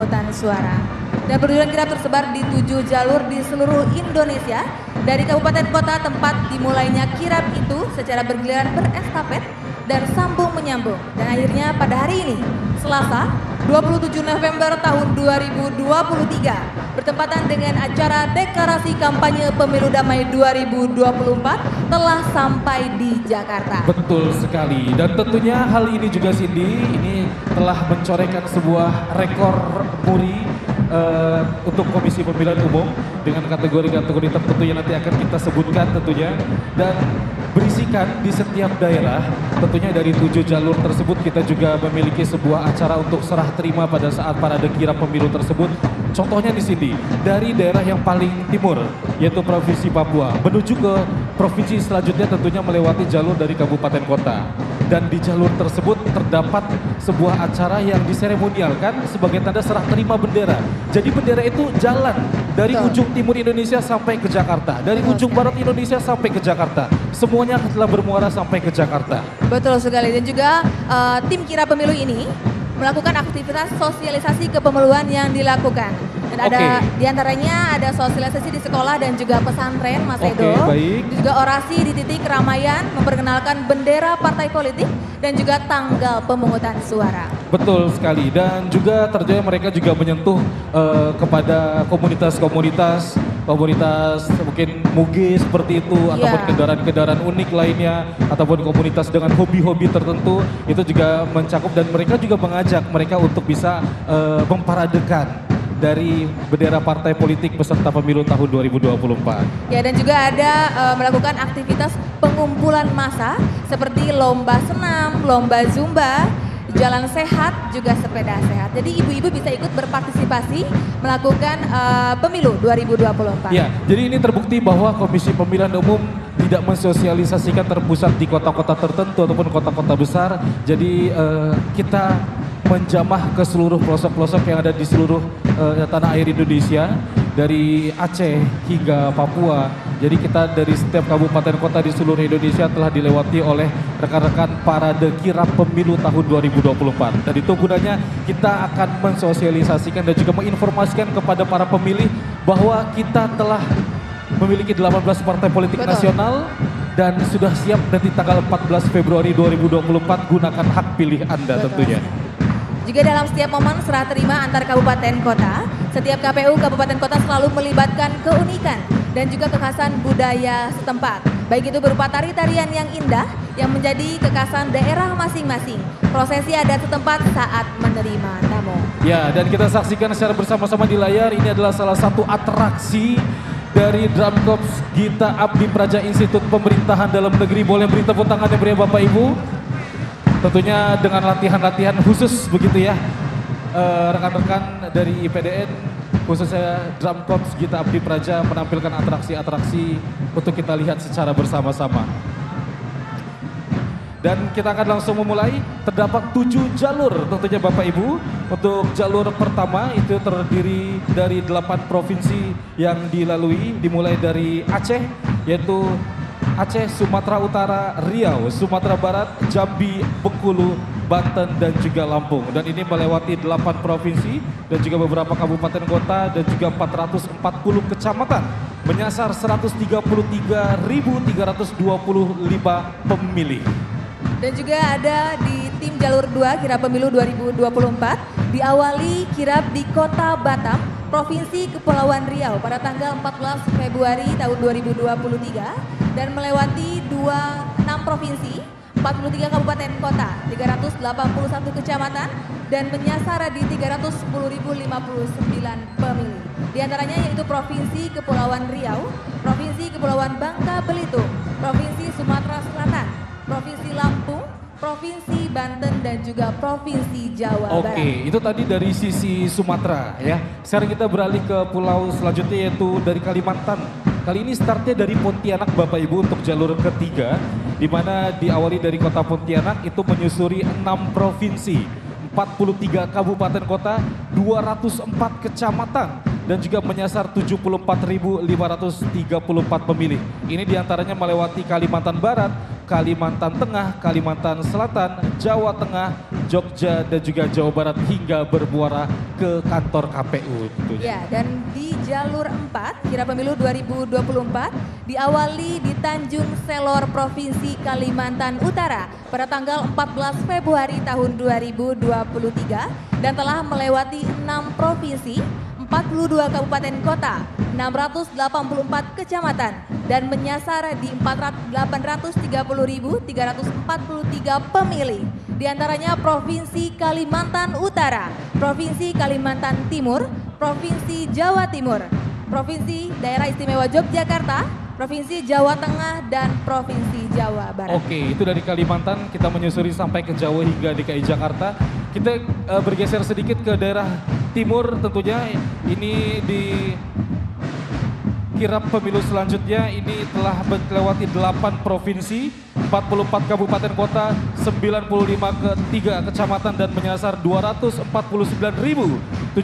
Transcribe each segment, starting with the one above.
pemungutan suara. Dan perluan kirap tersebar di 7 jalur di seluruh Indonesia. Dari kabupaten kota tempat dimulainya kirap itu secara bergiliran berestafet dan sambung menyambung. Dan akhirnya pada hari ini, Selasa 27 November tahun 2023 bertempatan dengan acara deklarasi kampanye Pemilu Damai 2024 telah sampai di Jakarta. Betul sekali, dan tentunya hal ini juga Cindy ini telah mencorengkan sebuah rekor muri untuk Komisi Pemilihan Umum dengan kategori-kategori tertentu yang nanti akan kita sebutkan tentunya, dan berisikan di setiap daerah. Tentunya dari 7 jalur tersebut kita juga memiliki sebuah acara untuk serah terima pada saat parade kirap pemilu tersebut. Contohnya di sini dari daerah yang paling timur yaitu Provinsi Papua menuju ke provinsi selanjutnya tentunya melewati jalur dari kabupaten kota. Dan di jalur tersebut terdapat sebuah acara yang diseremonialkan sebagai tanda serah terima bendera. Jadi bendera itu jalan dari ujung timur Indonesia sampai ke Jakarta, dari ujung barat Indonesia sampai ke Jakarta. Semuanya telah bermuara sampai ke Jakarta. Betul sekali, dan juga tim kirap pemilu ini melakukan aktivitas sosialisasi kepemiluan yang dilakukan. Dan ada diantaranya ada sosialisasi di sekolah dan juga pesantren, Mas Edo. Baik. Juga orasi di titik keramaian, memperkenalkan bendera partai politik dan juga tanggal pemungutan suara. Betul sekali, dan juga terjadi mereka juga menyentuh kepada komunitas mungkin muge seperti itu, ataupun kendaraan-kendaraan unik lainnya, ataupun komunitas dengan hobi-hobi tertentu, itu juga mencakup, dan mereka juga mengajak mereka untuk bisa memparadekan dari bendera partai politik peserta pemilu tahun 2024. Ya, dan juga ada melakukan aktivitas pengumpulan massa seperti lomba senam, lomba zumba, jalan sehat, juga sepeda sehat. Jadi ibu-ibu bisa ikut berpartisipasi melakukan pemilu 2024. Ya, jadi ini terbukti bahwa Komisi Pemilihan Umum tidak mensosialisasikan terpusat di kota-kota tertentu ataupun kota-kota besar. Jadi kita menjamah ke seluruh pelosok-pelosok yang ada di seluruh tanah air Indonesia, dari Aceh hingga Papua. Jadi kita dari setiap kabupaten kota di seluruh Indonesia telah dilewati oleh rekan-rekan parade kirap pemilu tahun 2024. Dan itu gunanya kita akan mensosialisasikan dan juga menginformasikan kepada para pemilih bahwa kita telah memiliki 18 partai politik nasional dan sudah siap nanti tanggal 14 Februari 2024 gunakan hak pilih Anda tentunya. Juga dalam setiap momen serah terima antar kabupaten kota, setiap KPU kabupaten kota selalu melibatkan keunikan dan juga kekhasan budaya setempat. Baik itu berupa tari-tarian yang indah yang menjadi kekhasan daerah masing-masing. Prosesi adat setempat saat menerima tamu. Ya, dan kita saksikan secara bersama-sama di layar, ini adalah salah satu atraksi dari Drum Corps Gita Abdi Praja Institut Pemerintahan Dalam Negeri. Boleh beri tepuk tangan yang beri Bapak Ibu. Tentunya dengan latihan-latihan khusus begitu ya, rekan-rekan dari IPDN khususnya Drum Corps Gita Abdi Praja menampilkan atraksi-atraksi untuk kita lihat secara bersama-sama. Dan kita akan langsung memulai, terdapat 7 jalur tentunya Bapak Ibu. Untuk jalur pertama itu terdiri dari 8 provinsi yang dilalui, dimulai dari Aceh, yaitu Aceh, Sumatera Utara, Riau, Sumatera Barat, Jambi, Bengkulu, Banten, dan juga Lampung. Dan ini melewati 8 provinsi dan juga beberapa kabupaten kota dan juga 440 kecamatan. Menyasar 133.325 pemilih. Dan juga ada di tim jalur 2 kirap pemilu 2024, diawali kirap di Kota Batam, Provinsi Kepulauan Riau pada tanggal 14 Februari tahun 2023 dan melewati 6 provinsi, 43 kabupaten kota, 381 kecamatan dan menyasar di 310.059 pemilih. Di antaranya yaitu Provinsi Kepulauan Riau, Provinsi Kepulauan Bangka Belitung, Provinsi Sumatera Selatan, Provinsi Lampung, Provinsi Banten dan juga Provinsi Jawa Barat. Oke, itu tadi dari sisi Sumatera ya. Sekarang kita beralih ke pulau selanjutnya yaitu dari Kalimantan. Kali ini startnya dari Pontianak Bapak Ibu untuk jalur ketiga, di mana diawali dari kota Pontianak itu menyusuri 6 provinsi, 43 kabupaten kota, 204 kecamatan dan juga menyasar 74.534 pemilih. Ini diantaranya melewati Kalimantan Barat, Kalimantan Tengah, Kalimantan Selatan, Jawa Tengah, Jogja, dan juga Jawa Barat hingga bermuara ke kantor KPU tentunya. Ya, dan di jalur 4, kirap pemilu 2024 diawali di Tanjung Selor, Provinsi Kalimantan Utara pada tanggal 14 Februari tahun 2023 dan telah melewati 6 provinsi, 42 kabupaten kota, 684 kecamatan, dan menyasar di 830.343 pemilih. Di antaranya Provinsi Kalimantan Utara, Provinsi Kalimantan Timur, Provinsi Jawa Timur, Provinsi Daerah Istimewa Yogyakarta, Provinsi Jawa Tengah, dan Provinsi Jawa Barat. Oke, itu dari Kalimantan kita menyusuri sampai ke Jawa hingga DKI Jakarta. Kita bergeser sedikit ke daerah timur tentunya. Ini di kirap pemilu selanjutnya ini telah melewati 8 provinsi, 44 kabupaten kota, 95 kecamatan dan menyasar 249.766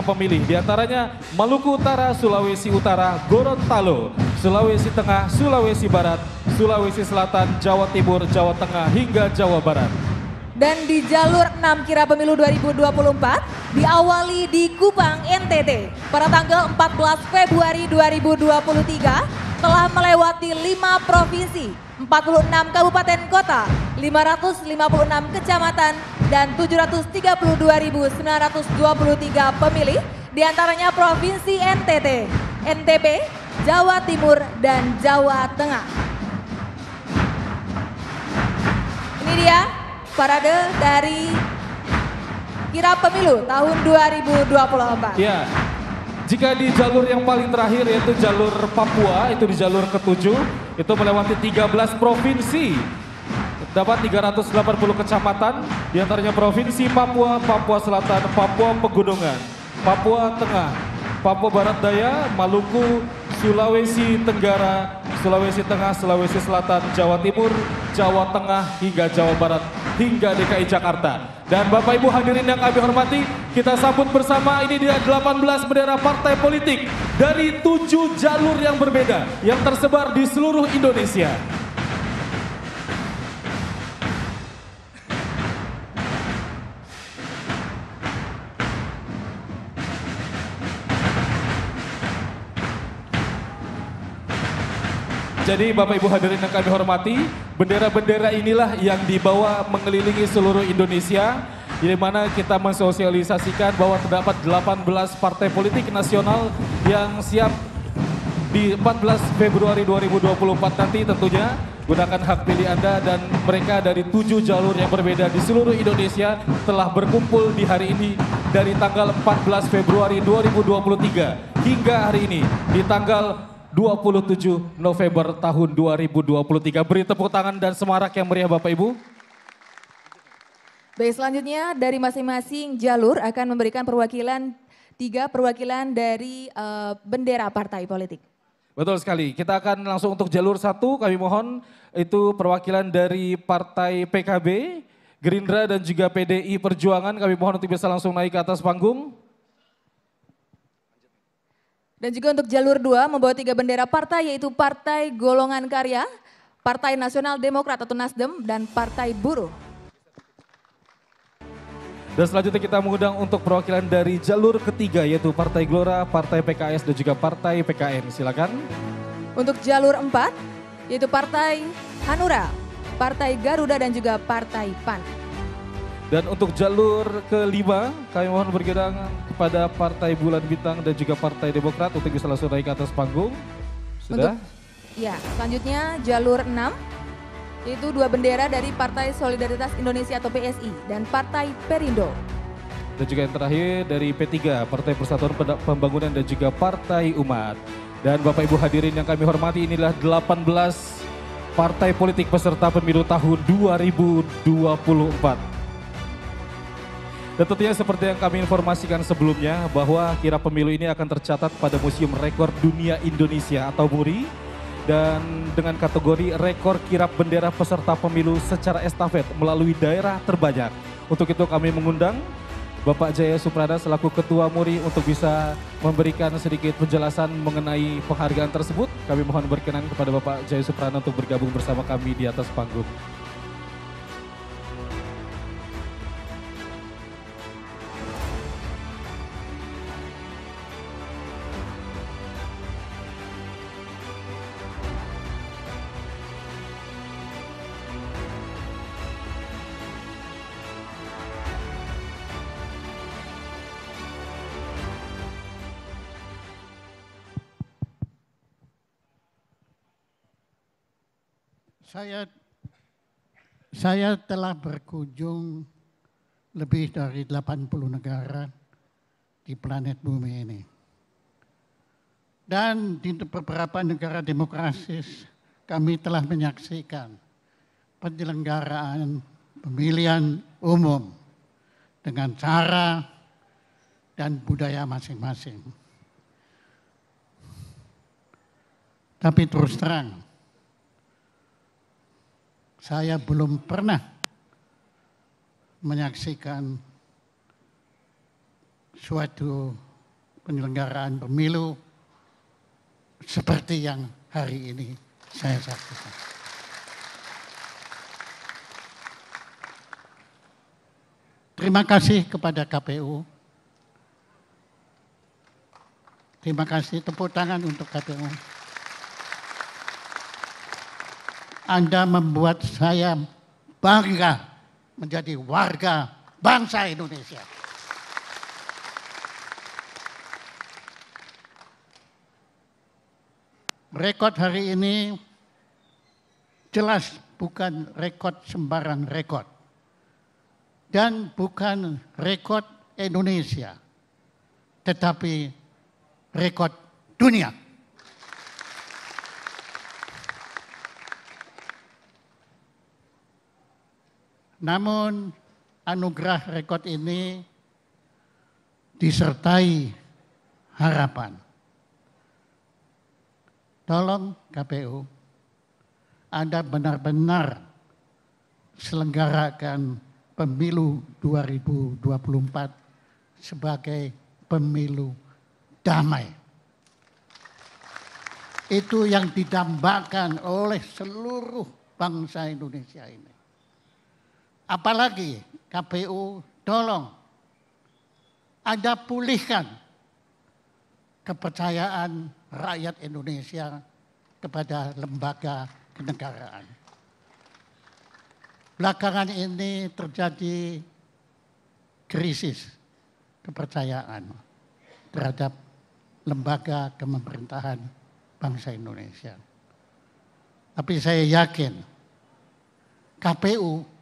pemilih. Di antaranya Maluku Utara, Sulawesi Utara, Gorontalo, Sulawesi Tengah, Sulawesi Barat, Sulawesi Selatan, Jawa Timur, Jawa Tengah hingga Jawa Barat. Dan di jalur 6 kirap pemilu 2024 diawali di Kupang, NTT pada tanggal 14 Februari 2023 telah melewati 5 provinsi, 46 kabupaten kota, 556 kecamatan, dan 732.923 pemilih, diantaranya Provinsi NTT, NTB, Jawa Timur, dan Jawa Tengah. Ini dia parade dari kirap pemilu tahun 2024. Ya, jika di jalur yang paling terakhir yaitu jalur Papua, itu di jalur ke-7, itu melewati 13 provinsi. Dapat 380 kecamatan, diantaranya Provinsi Papua, Papua Selatan, Papua Pegunungan, Papua Tengah, Papua Barat Daya, Maluku, Sulawesi Tenggara, Sulawesi Tengah, Sulawesi Selatan, Jawa Timur, Jawa Tengah, hingga Jawa Barat, hingga DKI Jakarta. Dan Bapak Ibu hadirin yang kami hormati, kita sambut bersama ini dia 18 bendera partai politik dari 7 jalur yang berbeda yang tersebar di seluruh Indonesia. Jadi Bapak Ibu hadirin yang kami hormati, bendera-bendera inilah yang dibawa mengelilingi seluruh Indonesia, di mana kita mensosialisasikan bahwa terdapat 18 partai politik nasional yang siap di 14 Februari 2024 nanti tentunya gunakan hak pilih Anda, dan mereka dari 7 jalur yang berbeda di seluruh Indonesia telah berkumpul di hari ini dari tanggal 14 Februari 2023 hingga hari ini di tanggal 27 November tahun 2023. Beri tepuk tangan dan semarak yang meriah Bapak Ibu. Baik, selanjutnya dari masing-masing jalur akan memberikan perwakilan, 3 perwakilan dari bendera partai politik. Betul sekali, kita akan langsung untuk jalur 1, kami mohon itu perwakilan dari Partai PKB, Gerindra dan juga PDI Perjuangan, kami mohon untuk bisa langsung naik ke atas panggung. Dan juga untuk jalur 2 membawa 3 bendera partai, yaitu Partai Golongan Karya, Partai Nasional Demokrat atau Nasdem, dan Partai Buruh. Dan selanjutnya kita mengundang untuk perwakilan dari jalur ketiga yaitu Partai Gelora, Partai PKS dan juga Partai PKN. Silakan. Untuk jalur 4 yaitu Partai Hanura, Partai Garuda dan juga Partai PAN. Dan untuk jalur kelima kami mohon bergerak kepada Partai Bulan Bintang dan juga Partai Demokrat untuk bisa langsung naik ke atas panggung. Sudah? Ya, selanjutnya jalur 6. Yaitu 2 bendera dari Partai Solidaritas Indonesia atau PSI dan Partai Perindo. Dan juga yang terakhir dari P3, Partai Persatuan Pembangunan dan juga Partai Umat. Dan Bapak Ibu hadirin yang kami hormati, inilah 18 partai politik peserta pemilu tahun 2024. Dan tentunya seperti yang kami informasikan sebelumnya bahwa kirap pemilu ini akan tercatat pada Museum Rekor Dunia Indonesia atau MURI. Dan dengan kategori rekor kirap bendera peserta pemilu secara estafet melalui daerah terbanyak. Untuk itu kami mengundang Bapak Jaya Suprana selaku Ketua Muri untuk bisa memberikan sedikit penjelasan mengenai penghargaan tersebut. Kami mohon berkenan kepada Bapak Jaya Suprana untuk bergabung bersama kami di atas panggung. Saya telah berkunjung lebih dari 80 negara di planet bumi ini. Dan di beberapa negara demokrasis kami telah menyaksikan penyelenggaraan pemilihan umum dengan cara dan budaya masing-masing. Tapi terus terang, saya belum pernah menyaksikan suatu penyelenggaraan pemilu seperti yang hari ini saya saksikan. Terima kasih kepada KPU. Terima kasih, tepuk tangan untuk KPU. Anda membuat saya bangga menjadi warga bangsa Indonesia. Rekod hari ini jelas bukan rekod sembarang rekod. Dan bukan rekod Indonesia, tetapi rekod dunia. Namun anugerah rekod ini disertai harapan. Tolong KPU, Anda benar-benar selenggarakan pemilu 2024 sebagai pemilu damai. Itu yang didambakan oleh seluruh bangsa Indonesia ini. Apalagi KPU, tolong Anda pulihkan kepercayaan rakyat Indonesia kepada lembaga kenegaraan. Belakangan ini terjadi krisis kepercayaan terhadap lembaga pemerintahan bangsa Indonesia. Tapi saya yakin KPU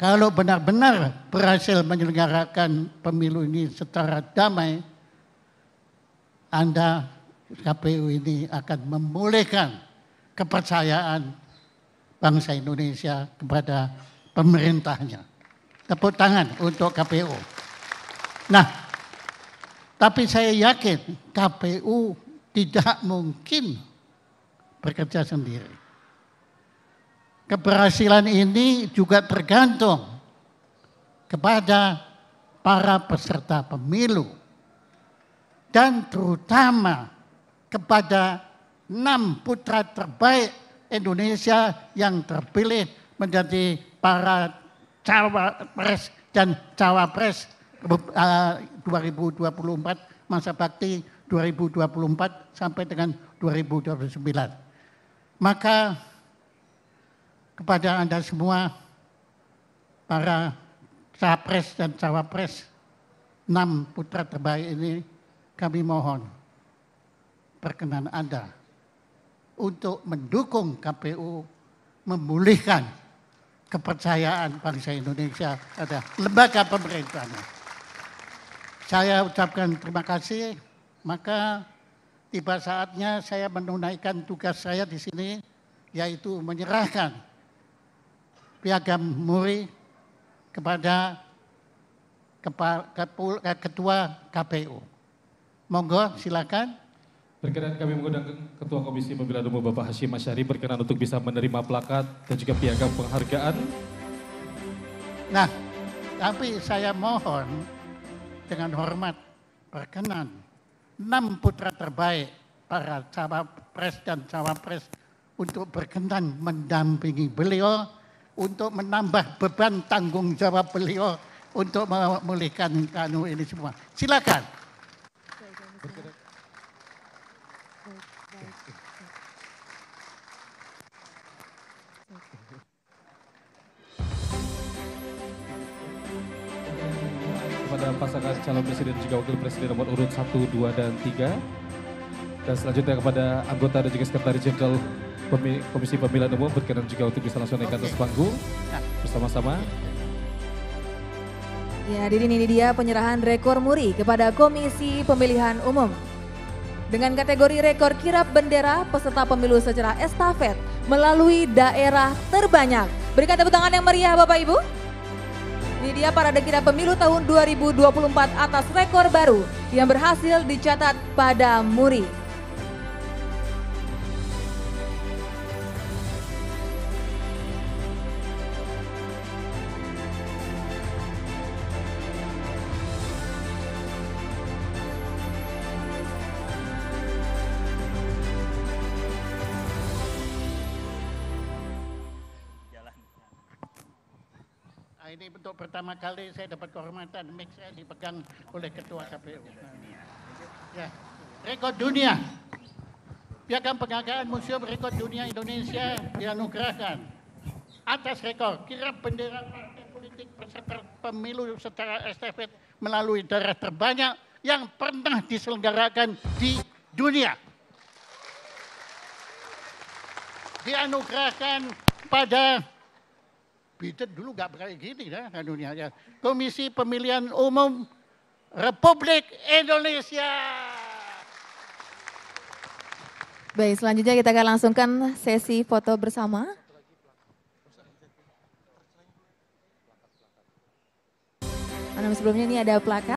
kalau benar-benar berhasil menyelenggarakan pemilu ini secara damai, Anda KPU ini akan memulihkan kepercayaan bangsa Indonesia kepada pemerintahnya. Tepuk tangan untuk KPU. Nah, tapi saya yakin KPU tidak mungkin bekerja sendiri. Keberhasilan ini juga tergantung kepada para peserta pemilu dan terutama kepada 6 putra terbaik Indonesia yang terpilih menjadi para cawapres dan cawapres 2024 masa bakti 2024 sampai dengan 2029. Maka kepada Anda semua, para capres dan cawapres 6 putra terbaik ini, kami mohon perkenan Anda untuk mendukung KPU memulihkan kepercayaan bangsa Indonesia pada lembaga pemerintahan. Saya ucapkan terima kasih, maka tiba saatnya saya menunaikan tugas saya di sini, yaitu menyerahkan Piagam Muri kepada Ketua KPU. Monggo silakan. Berkenan kami mengundang Ketua Komisi Pemilihan Umum Bapak Hashim Asyari berkenan untuk bisa menerima plakat dan juga piagam penghargaan. Nah, Tapi saya mohon dengan hormat perkenan 6 putra terbaik para cawapres dan cawapres untuk berkenan mendampingi beliau untuk menambah beban tanggung jawab beliau untuk memulihkan kanu ini semua. Silakan. Kepada pasangan calon presiden juga wakil presiden nomor urut 1, 2, dan 3. Dan selanjutnya kepada anggota dan juga sekretaris jenderal Komisi Pemilihan Umum berkenan juga untuk bisa langsung naik ke atas panggung bersama-sama. Ya, ini dia penyerahan rekor muri kepada Komisi Pemilihan Umum. Dengan kategori rekor kirap bendera peserta pemilu secara estafet melalui daerah terbanyak. Berikan tepuk tangan yang meriah Bapak Ibu. Ini dia parade kirap pemilu tahun 2024 atas rekor baru yang berhasil dicatat pada muri. Ini untuk pertama kali saya dapat kehormatan mic saya dipegang oleh Ketua KPU. Ya, rekor dunia. Piagam penghargaan Museum Rekor Dunia Indonesia dianugerahkan atas rekor kirap bendera partai politik peserta pemilu secara estafet melalui daerah terbanyak yang pernah diselenggarakan di dunia. Dianugerahkan pada Bidet dulu gak kayak gini ya dunia ya. Komisi Pemilihan Umum Republik Indonesia. Baik, selanjutnya kita akan langsungkan sesi foto bersama. Sebelumnya ini ada plakat.